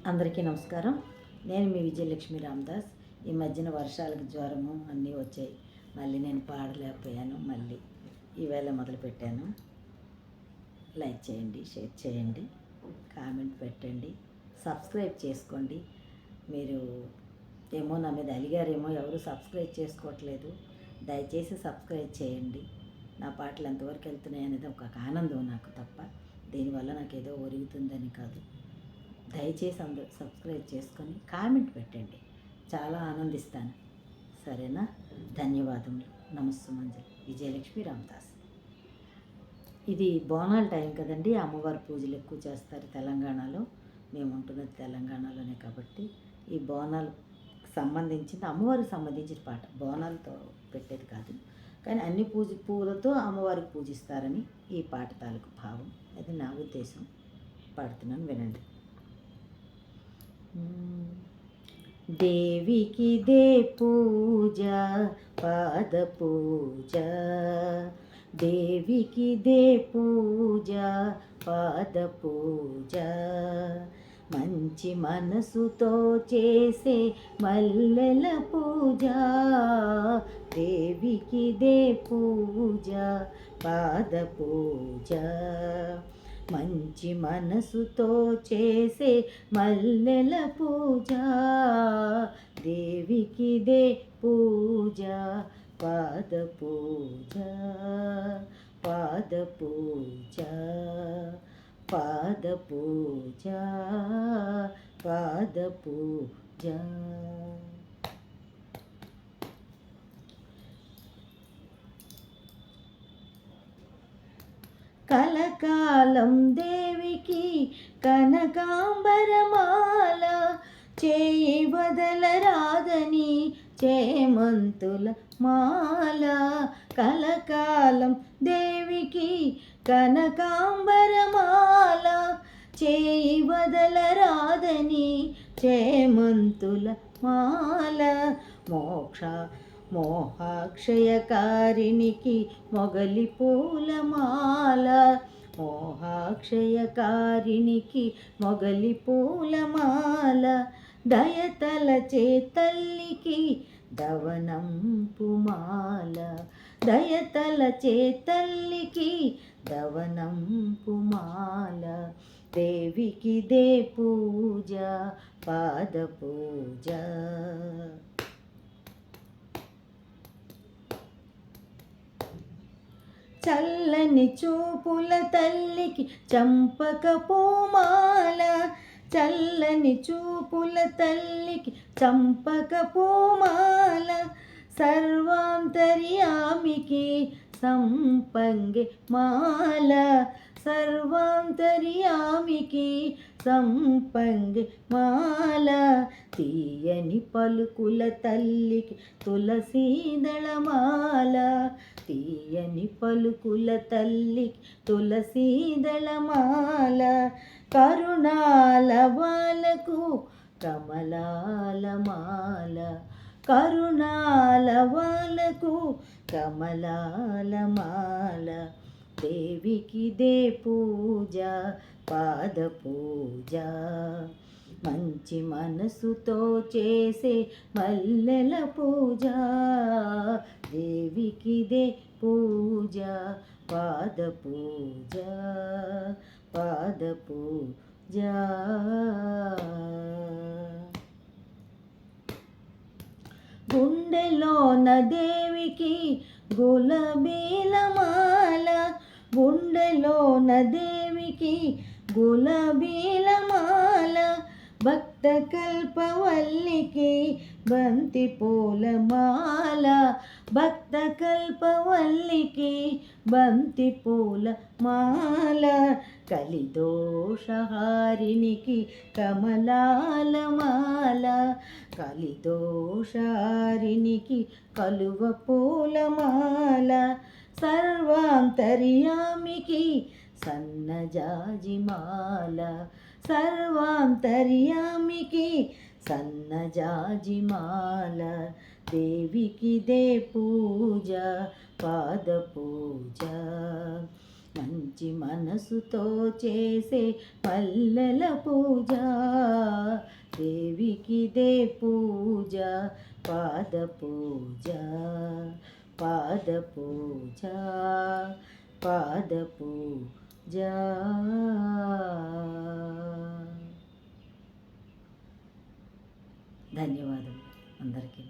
అందరికీ నమస్కారం. నేను మీ విజయలక్ష్మి రామదాస్. ఈ మధ్యన వర్షాలకు జ్వరము అన్నీ వచ్చాయి. మళ్ళీ నేను పాడలేకపోయాను. మళ్ళీ ఈవేళ మొదలుపెట్టాను. లైక్ చేయండి, షేర్ చేయండి, కామెంట్ పెట్టండి, సబ్స్క్రైబ్ చేసుకోండి. మీరు ఏమో నా మీద అలిగారేమో, ఎవరు సబ్స్క్రైబ్ చేసుకోవట్లేదు. దయచేసి సబ్స్క్రైబ్ చేయండి. నా పాటలు ఎంతవరకు వెళ్తున్నాయి అనేది ఒక ఆనందం నాకు తప్ప, దీనివల్ల నాకు ఏదో ఒరుగుతుందని కాదు. దయచేసి అందరూ సబ్స్క్రైబ్ చేసుకొని కామెంట్ పెట్టండి, చాలా ఆనందిస్తాను. సరేనా? ధన్యవాదములు. నమస్తే మంజరి. విజయలక్ష్మి రామదాస్. ఇది బోనాల టైం కదండి. అమ్మవారి పూజలు ఎక్కువ చేస్తారు తెలంగాణలో. మేము ఉంటున్నది తెలంగాణలోనే కాబట్టి ఈ బోనాలు సంబంధించిన, అమ్మవారికి సంబంధించిన పాట. బోనాలతో పెట్టేది కాదు, కానీ అన్ని పూలతో అమ్మవారికి పూజిస్తారని ఈ పాట తాలూకు భావం. అది నా ఉద్దేశం. పాడుతున్నాను, వినండి. దేవికి దే పూజ, పాద పూజ. దేవికి దే పూజ, పాద పూజ. మంచి మనసుతో చేసే మల్లెల పూజ. దేవికి దే పూజ, పాద పూజ. మంచి మనసుతో చేసే మల్లెల పూజ. దేవికి దే పూజ, పాద పూజ. పాద పూజ, పాద పూజ, పాద పూజ. కలకాలం దేవికి కనకాంబరమాల. చేయి వదలరాదని చేమంతుల మాల. కలకాలం దేవికి కనకాంబరమాల. చేయి వదలరాదని చేమంతుల మాల. మోహాక్షయకారిణికి మొగలి పూలమాల. మోహాక్షయకారిణికి మొగలి పూలమాల. దయతలచే తల్లికి దవనంపుమాల. దయతలచే తల్లికి దవనంపుమాల. దేవికి దే పూజ, పాద పూజ. చల్లని చూపుల తల్లికి చంపక పూమాల. చల్లని చూపుల తల్లికి చంపక పూమాల. సర్వాంతర్యామికి సంపంగి మాల. సర్వాంతర్యామికి సంపంగి మాల. తీయని పలుకుల తల్లికి తులసీదళమాల. తీయని పలుకుల తల్లికి తులసీదళమాల. కరుణాల వాలకు కమలాల మాల. కరుణాల వాలకు కమలాల మాల. దేవికి దే పూజ, పాద పూజ. మంచి మనసుతో చేసే మల్లెల పూజ. దేవికి దే పూజ, పాద పూజ. పాద పూజ. గుండెలోన దేవికి గులాబీల మాల. గుండెలోన దేవికి గులాబీల మాల. భక్త కల్పవల్లికి బంతి పూల మాల. భక్త కల్పవల్లికి బంతి పూల మాల. కలిదోషహారినికి కమలాల మాల. కలిదోషహారినికి కలువ పూల మాల. సర్వాంతర్యామికి సన్నజాజి మాల. సర్వాంతర్యామికి సన్నజాజి మాల. దేవికి దే పూజ, పాద పూజ. మంచి మనసుతో చేసే పల్లెల పూజ, దేవికి దే పూజ, పాద పూజ, పాద పూజ, పాద పూజ. ధన్యవాదములు అందరికీ.